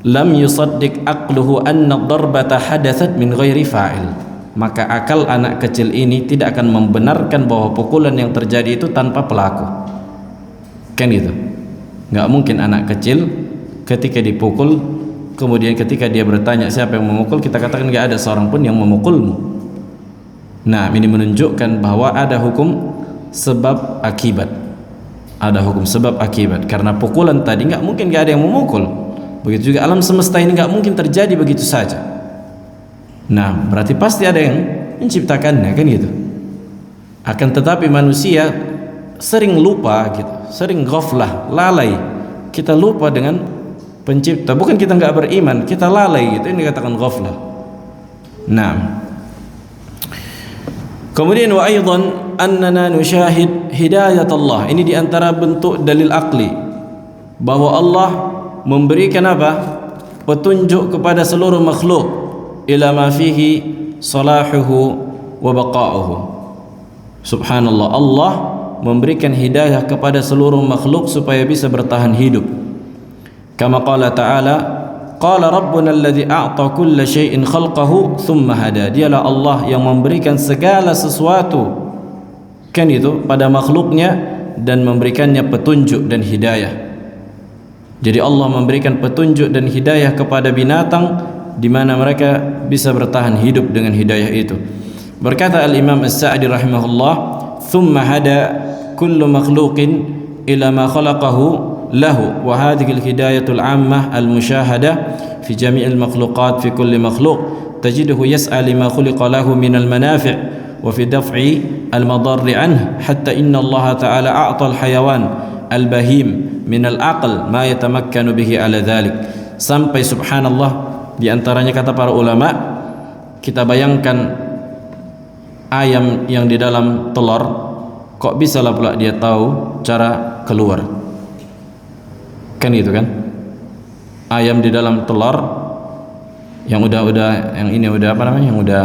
Lam yusaddiq aqluhu anna darbata hadathat min ghairi fa'il, maka akal anak kecil ini tidak akan membenarkan bahwa pukulan yang terjadi itu tanpa pelaku. Kan itu. Nggak mungkin anak kecil ketika dipukul, kemudian ketika dia bertanya siapa yang memukul, kita katakan nggak ada seorang pun yang memukulmu. Nah, ini menunjukkan bahwa ada hukum sebab akibat. Ada hukum sebab akibat. Karena pukulan tadi nggak mungkin nggak ada yang memukul. Begitu juga alam semesta ini nggak mungkin terjadi begitu saja. Nah, berarti pasti ada yang menciptakannya, kan gitu. Akan tetapi manusia sering lupa gitu, sering ghaflah, lalai. Kita lupa dengan pencipta. Bukan kita nggak beriman, kita lalai gitu. Ini dikatakan ghaflah. Nah, kemudian wa aidan annana nusyahid hidayat Allah. Ini diantara bentuk dalil akli bahwa Allah memberikan apa? Petunjuk kepada seluruh makhluk ila ma fihi salahuhu wa baqa'uhu. Subhanallah, Allah memberikan hidayah kepada seluruh makhluk supaya bisa bertahan hidup. Kama qala ta'ala, qala rabbuna alladhi a'ta kulla syai'in khalqahu thumma hada. Dialah Allah yang memberikan segala sesuatu, kan itu, pada makhluknya dan memberikannya petunjuk dan hidayah. Jadi Allah memberikan petunjuk dan hidayah kepada binatang di mana mereka bisa bertahan hidup dengan hidayah itu. Berkata Al-Imam As-Sa'di rahimahullah, "Thumma hada kullu makhluqin ila ma khalaqahu lahu wa hadhihi al-hidayatul 'ammah al-musyahadah fi jami'il makhluqat fi kulli makhluq tajiduhu yas'a lima khuliqa lahu min al-manafi' wa fi daf'i al-madarri 'anhu hatta inna Allah ta'ala a'ta al-hayawan al-bahim min al-aql ma yatamakkanu bihi ala dhalik." Sampai subhanallah, di antaranya kata para ulama, kita bayangkan ayam yang di dalam telur, kok bisa lah pula dia tahu cara keluar, kan itu kan? Ayam di dalam telur yang yang ini udah apa namanya, yang udah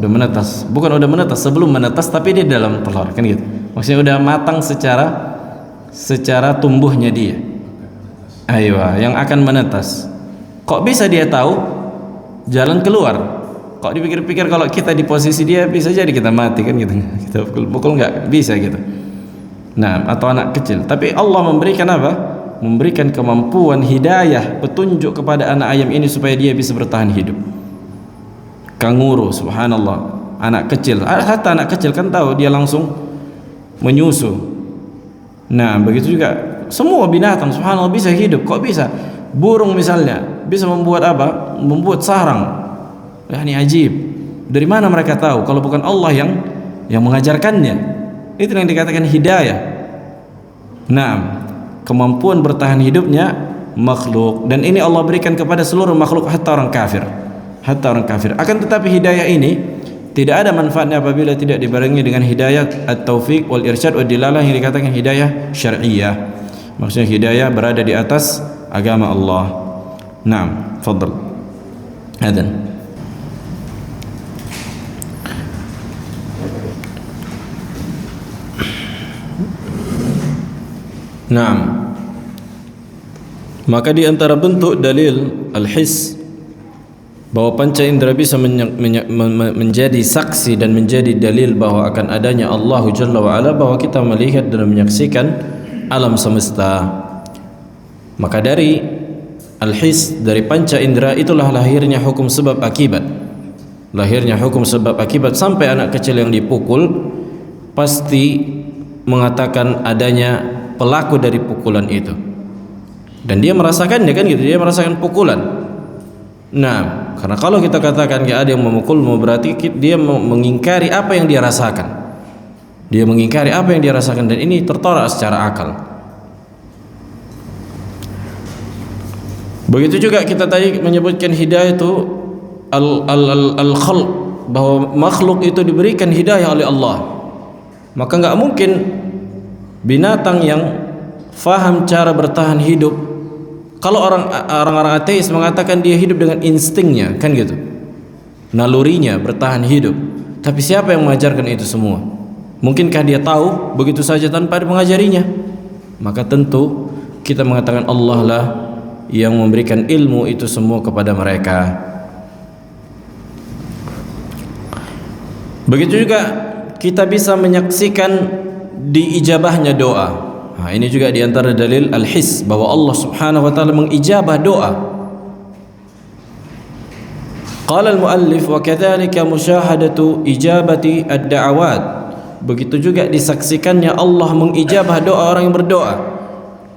menetas, bukan udah menetas, sebelum menetas tapi dia di dalam telur, kan gitu. Maksudnya udah matang secara tumbuhnya dia. Aywa, yang akan menetas. Kok bisa dia tahu jalan keluar? Kok dipikir-pikir kalau kita di posisi dia bisa jadi kita mati kan gitu. Kita pukul nggak bisa gitu. Nah, atau anak kecil. Tapi Allah memberikan apa? Memberikan kemampuan hidayah, petunjuk kepada anak ayam ini supaya dia bisa bertahan hidup. Kanguru, subhanallah. Anak kecil, hatta anak kecil kan tahu dia langsung menyusu. Nah, begitu juga semua binatang subhanallah bisa hidup. Kok bisa? Burung misalnya bisa membuat apa? Membuat sarang. Ya, ini ajib. Dari mana mereka tahu kalau bukan Allah yang mengajarkannya? Itu yang dikatakan hidayah. Nah, kemampuan bertahan hidupnya makhluk, dan ini Allah berikan kepada seluruh makhluk, hatta orang kafir. Hatta orang kafir. Akan tetapi hidayah ini tidak ada manfaatnya apabila tidak dibarengi dengan hidayah at-taufiq wal irsyad wal dilalah yang dikatakan hidayah syar'iyyah. Maksudnya hidayah berada di atas agama Allah. Naam, fadhal. Adzan. Naam. Maka di antara bentuk dalil al-his bahwa panca indera bisa menjadi saksi dan menjadi dalil bahwa akan adanya Allah Jalla wa Ala, bahwa kita melihat dan menyaksikan alam semesta. Maka dari al-his, dari panca indera itulah lahirnya hukum sebab akibat. Lahirnya hukum sebab akibat sampai anak kecil yang dipukul pasti mengatakan adanya pelaku dari pukulan itu. Dan dia merasakannya kan gitu, dia merasakan pukulan. Nah, karena kalau kita katakan gak ada yang memukulmu, berarti dia mengingkari apa yang dia rasakan. Dia mengingkari apa yang dia rasakan, dan ini tertolak secara akal. Begitu juga kita tadi menyebutkan hidayah itu al-khalq, bahwa makhluk itu diberikan hidayah oleh Allah. Maka enggak mungkin binatang yang faham cara bertahan hidup, kalau orang-orang ateis mengatakan dia hidup dengan instingnya, kan gitu, nalurinya bertahan hidup. Tapi siapa yang mengajarkan itu semua? Mungkinkah dia tahu begitu saja tanpa mengajarinya? Maka tentu kita mengatakan Allah lah yang memberikan ilmu itu semua kepada mereka. Begitu juga kita bisa menyaksikan diijabahnya doa. Nah, ini juga di antara dalil al-his bahwa Allah Subhanahu wa taala mengijabah doa. Qala al-muallif wa kadzalika musyahadatu ijabati ad-da'awat. Begitu juga disaksikannya Allah mengijabah doa orang yang berdoa.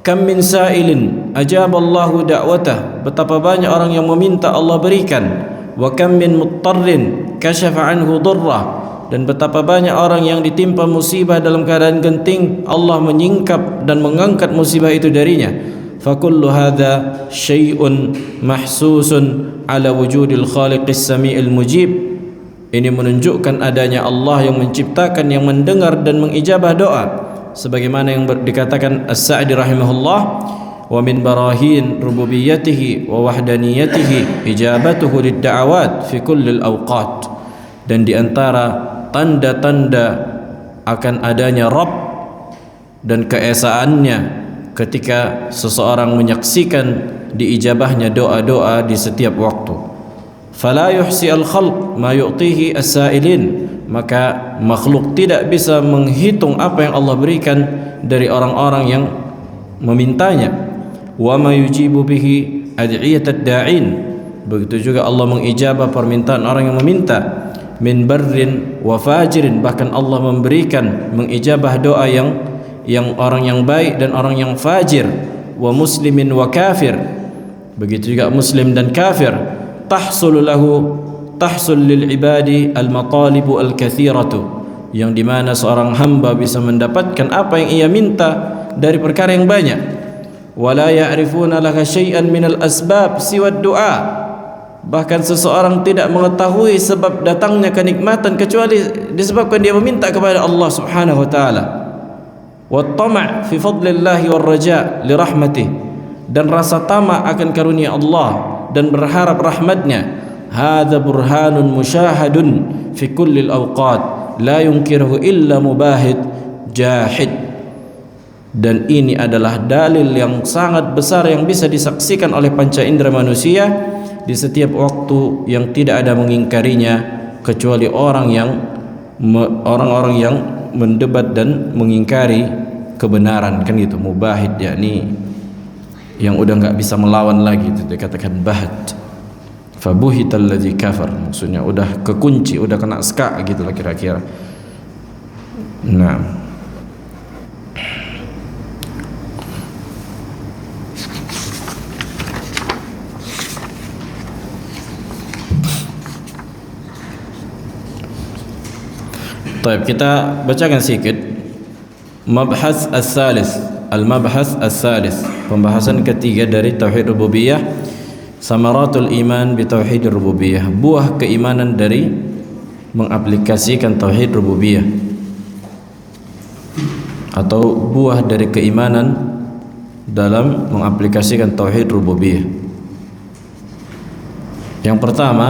Kam min sa'ilin ajaballahu da'watah. Betapa banyak orang yang meminta Allah berikan. Wa kam min muttarrin kashafa anhu durrah. Dan betapa banyak orang yang ditimpa musibah dalam keadaan genting, Allah menyingkap dan mengangkat musibah itu darinya. Fakullu hadza syai'un mahsusun ala wujudil khaliqis sami'il mujib. Ini menunjukkan adanya Allah yang menciptakan, yang mendengar dan mengijabah doa, sebagaimana yang dikatakan As-Sa'di rahimahullah, wa min barahin rububiyyatihi wa wahdaniyatihi ijabatuhu lid-da'awat fi kulli al-awqat. Dan di antara tanda-tanda akan adanya Rabb dan keesaannya ketika seseorang menyaksikan diijabahnya doa-doa di setiap waktu. Fala yuhsi al-khalq ma yu'tihi as-sa'ilin. Maka makhluk tidak bisa menghitung apa yang Allah berikan dari orang-orang yang memintanya. Wa ma yujibu bihi ad'iyat ad-da'in. Begitu juga Allah mengijabah permintaan orang yang meminta. Min barrin wa fajirin, bahkan Allah memberikan mengijabah doa yang orang yang baik dan orang yang fajir. Wa muslimin wa kafir, begitu juga muslim dan kafir. Tahsul lil ibadi al matalibu al kathiratu, yang dimana seorang hamba bisa mendapatkan apa yang ia minta dari perkara yang banyak. Wala ya'rifuna laka syai'an minal asbab siwa du'a. Bahkan seseorang tidak mengetahui sebab datangnya kenikmatan kecuali disebabkan dia meminta kepada Allah Subhanahu wa taala. Wa tama' fi fadlillahi war raja' li rahmatih, dan rasa tamak akan karunia Allah dan berharap rahmatnya. Hadza burhanun musyahadun fi kulli al-awqat la yunkiruhu illa mubahid jahid. Dan ini adalah dalil yang sangat besar yang bisa disaksikan oleh panca indera manusia di setiap waktu, yang tidak ada mengingkarinya kecuali orang-orang yang mendebat dan mengingkari kebenaran, kan gitu. Mubahid, yakni yang udah nggak bisa melawan lagi, itu dikatakan bahad. Fabuhital ladzi kafar, maksudnya udah kekunci, udah kena ska gitu lah kira-kira. Nah, baik, kita bacakan sedikit mabhas as-salis, al-mabhas as-salis, pembahasan ketiga dari tauhid rububiyah. Samaratul iman bi tauhid rububiyah, buah keimanan dari mengaplikasikan tauhid rububiyah, atau buah dari keimanan dalam mengaplikasikan tauhid rububiyah. Yang pertama,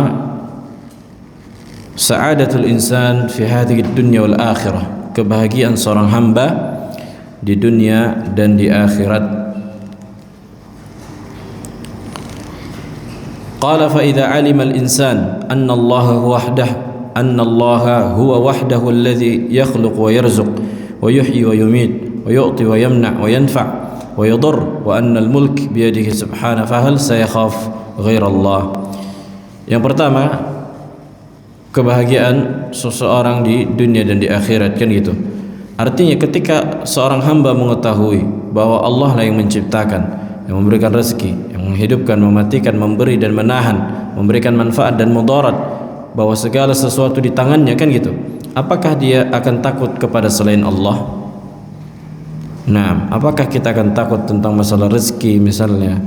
sa'adatul insan fi hadhihi dunya wal akhirah, kebahagiaan seorang hamba di dunia dan di akhirat. Qala fa idza 'alima al-insan anna Allah huwa wahdahu alladhi yakhluqu wa yarzuq wa yuhyi wa yumiit wa yu'ti wa yamna' wa yanfa' wa yadur wa anna al-mulk bi yadihi subhanahu, fa hal sayakhaf ghaira Allah. Yang pertama, kebahagiaan seseorang di dunia dan di akhirat, kan gitu. Artinya ketika seorang hamba mengetahui bahwa Allah lah yang menciptakan, yang memberikan rezeki, yang menghidupkan, mematikan, memberi dan menahan, memberikan manfaat dan mudarat, bahwa segala sesuatu di tangannya, kan gitu. Apakah dia akan takut kepada selain Allah? Nah, apakah kita akan takut tentang masalah rezeki misalnya?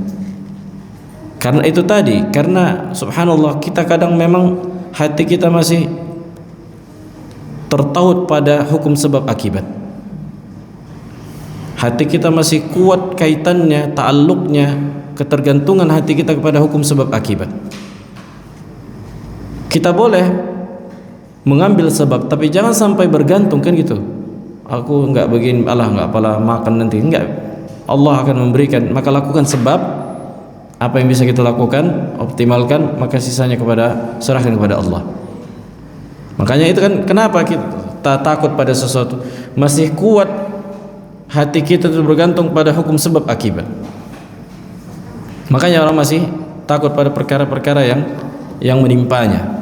Karena itu tadi, karena subhanallah kita kadang memang hati kita masih tertaut pada hukum sebab akibat. Hati kita masih kuat kaitannya, ta'alluqnya, ketergantungan hati kita kepada hukum sebab akibat. Kita boleh mengambil sebab, tapi jangan sampai bergantung, kan gitu. Aku enggak begini, Allah enggak apalah, makan nanti, enggak. Allah akan memberikan, maka lakukan sebab. Apa yang bisa kita lakukan, optimalkan, maka sisanya serahkan kepada Allah. Makanya itu kan kenapa kita takut pada sesuatu, masih kuat hati kita itu bergantung pada hukum sebab akibat. Makanya orang masih takut pada perkara-perkara yang menimpanya.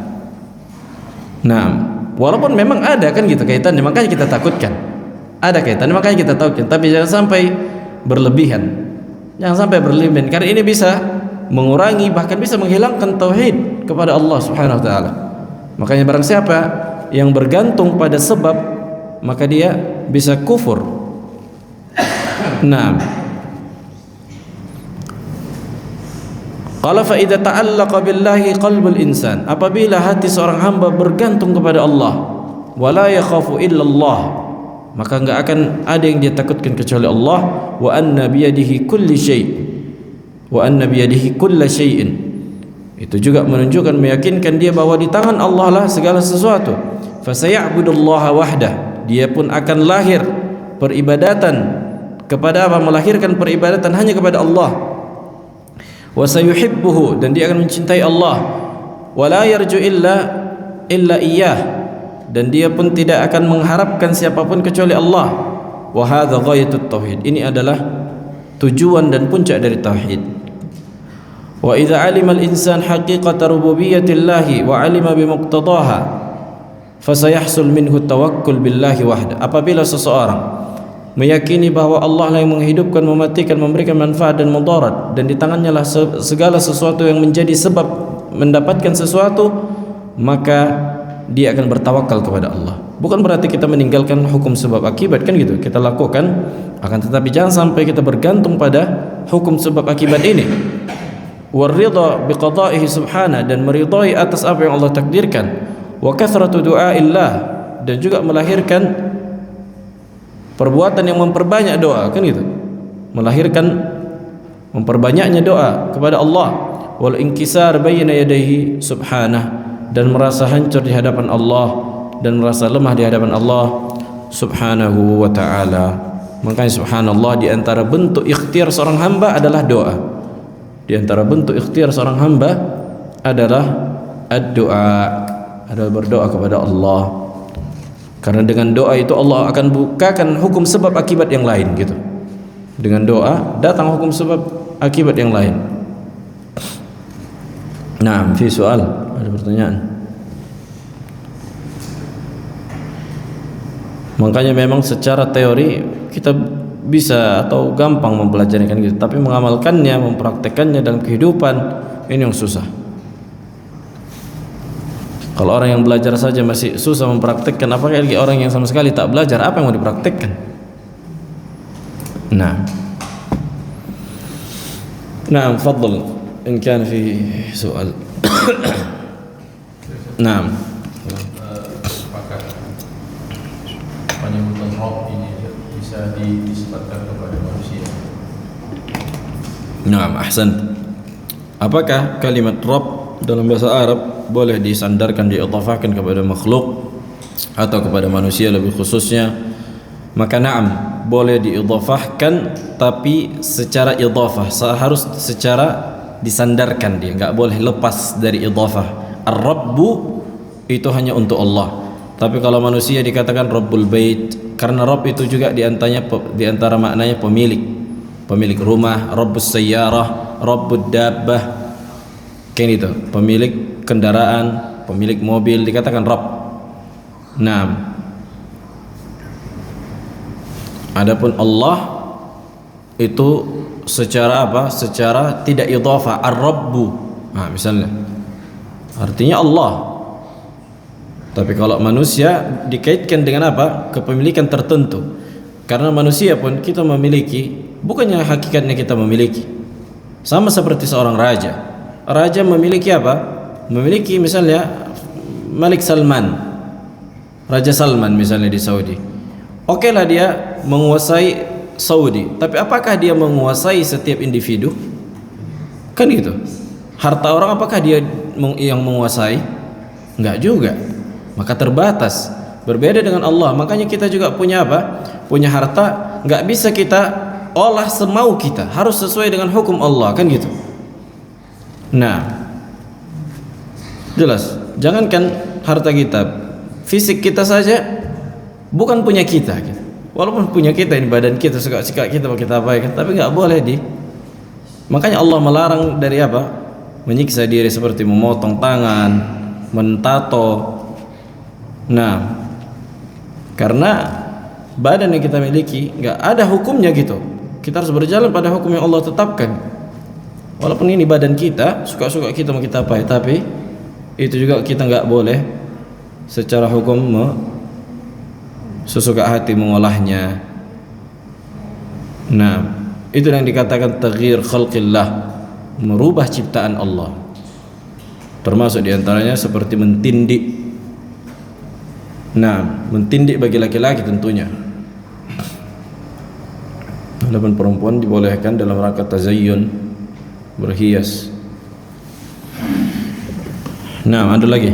Nah, walaupun memang ada, kan gitu kaitannya, makanya kita takutkan. Ada kaitannya, makanya kita takutkan, tapi jangan sampai berlebihan. Jangan sampai berlebihan, karena ini bisa mengurangi, bahkan bisa menghilangkan tauhid kepada Allah Subhanahu wa taala. Makanya barang siapa yang bergantung pada sebab, maka dia bisa kufur. Nah, qala fa idza ta'allaqa billahi qalbul insan, apabila hati seorang hamba bergantung kepada Allah, wala yakhafu illa Allah, maka enggak akan ada yang dia takutkan kecuali Allah. Wa anna biyadihi kulli syai', wa anna biyadihi kulla syai'in, itu juga menunjukkan, meyakinkan dia bahwa di tangan Allah lah segala sesuatu. Fa saya'budullaha wahdah, dia pun akan lahir peribadatan kepada apa? Melahirkan peribadatan hanya kepada Allah. Wa sayuhibbuhu, dan dia akan mencintai Allah. Wa la yarju illa iyyah, dan dia pun tidak akan mengharapkan siapapun kecuali Allah. Wa hadza ghayatut tauhid, ini adalah tujuan dan puncak dari tauhid. Wa idza 'alima al-insan haqiqata rububiyyatillahi wa 'alima bimuqtadaha fasayahsul minhu tawakkul billahi wahda, apabila seseorang meyakini bahwa Allah lah yang menghidupkan, mematikan, memberikan manfaat dan mudarat, dan di tangannya lah segala sesuatu yang menjadi sebab mendapatkan sesuatu, maka dia akan bertawakal kepada Allah. Bukan berarti kita meninggalkan hukum sebab akibat, kan gitu, kita lakukan, akan tetapi jangan sampai kita bergantung pada hukum sebab akibat ini. Waridha biqada'ihi subhanahu, dan meridai atas apa yang Allah takdirkan. Wa kathratu du'aillah, dan juga melahirkan perbuatan yang memperbanyak doa, kan gitu, melahirkan memperbanyaknya doa kepada Allah. Wal inkisar baina yadayhi subhanahu, dan merasa hancur di hadapan Allah dan merasa lemah di hadapan Allah. Subhanahu wa ta'ala. Makanya subhanallah, di antara bentuk ikhtiar seorang hamba adalah doa. Di antara bentuk ikhtiar seorang hamba adalah ad-doa, adalah berdoa kepada Allah. Karena dengan doa itu Allah akan bukakan hukum sebab akibat yang lain gitu. Dengan doa datang hukum sebab akibat yang lain. Nah, fi soal, ada pertanyaan. Makanya memang secara teori kita bisa atau gampang mempelajarikan gitu, tapi mengamalkannya, mempraktekannya dalam kehidupan ini yang susah. Kalau orang yang belajar saja masih susah mempraktekkan, apalagi orang yang sama sekali tak belajar, apa yang mau dipraktekkan? Nah, fadl in kan fi soal. Nah, apakah penyebutan Rabb ini bisa disebutkan kepada manusia? Nah, ahsan. Apakah kalimat Rabb dalam bahasa Arab boleh disandarkan, diidhafahkan kepada makhluk atau kepada manusia lebih khususnya? Maka na'am, boleh diidhafahkan, tapi secara idhafah harus secara disandarkan, dia enggak boleh lepas dari idhafah. Ar-Rabbu itu hanya untuk Allah. Tapi kalau manusia dikatakan Rabbul Bait, karena Rabb itu juga di antara maknanya pemilik rumah, Rabbus Sayyarah, Rabbud Dabbah, kayak itu, pemilik kendaraan, pemilik mobil dikatakan Rabb. Nah, adapun Allah itu secara apa? Secara tidak idhafah, Ar-Rabbu. Nah, misalnya artinya Allah. Tapi kalau manusia dikaitkan dengan apa? Kepemilikan tertentu. Karena manusia pun kita memiliki, bukannya hakikatnya kita memiliki. Sama seperti seorang raja. Raja memiliki apa? Memiliki misalnya Malik Salman, Raja Salman misalnya di Saudi. Oke lah dia menguasai Saudi, tapi apakah dia menguasai setiap individu? Kan gitu. Harta orang apakah dia yang menguasai? Enggak juga. Maka terbatas. Berbeda dengan Allah. Makanya kita juga punya apa? Punya harta, enggak bisa kita olah semau kita, harus sesuai dengan hukum Allah, kan gitu. Nah, jelas. Jangankan harta kita, fisik kita saja bukan punya kita gitu. Walaupun punya kita, ini badan kita, suka-suka kita apa kan, tapi enggak boleh Makanya Allah melarang dari apa? Menyiksa diri seperti memotong tangan, mentato. Nah, karena badan yang kita miliki enggak ada hukumnya gitu. Kita harus berjalan pada hukum yang Allah tetapkan. Walaupun ini badan kita, suka-suka kita mau kita apa, tapi itu juga kita enggak boleh secara hukum sesuka hati mengolahnya. Nah, itu yang dikatakan taghyir khalqillah, merubah ciptaan Allah. Termasuk diantaranya seperti mentindik. Nah, mentindik bagi laki-laki tentunya. Adapun perempuan dibolehkan dalam rangka tazayyun, berhias. Nah, ada lagi.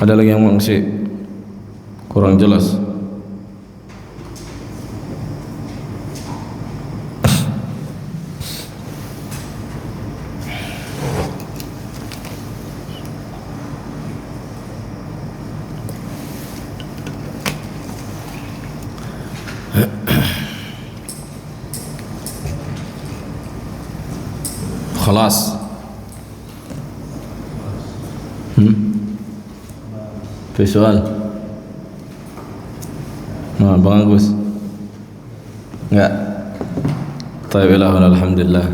Ada lagi yang masih kurang jelas? Khalas. Visual. Nah, Bang Agus. Enggak. Alhamdulillah.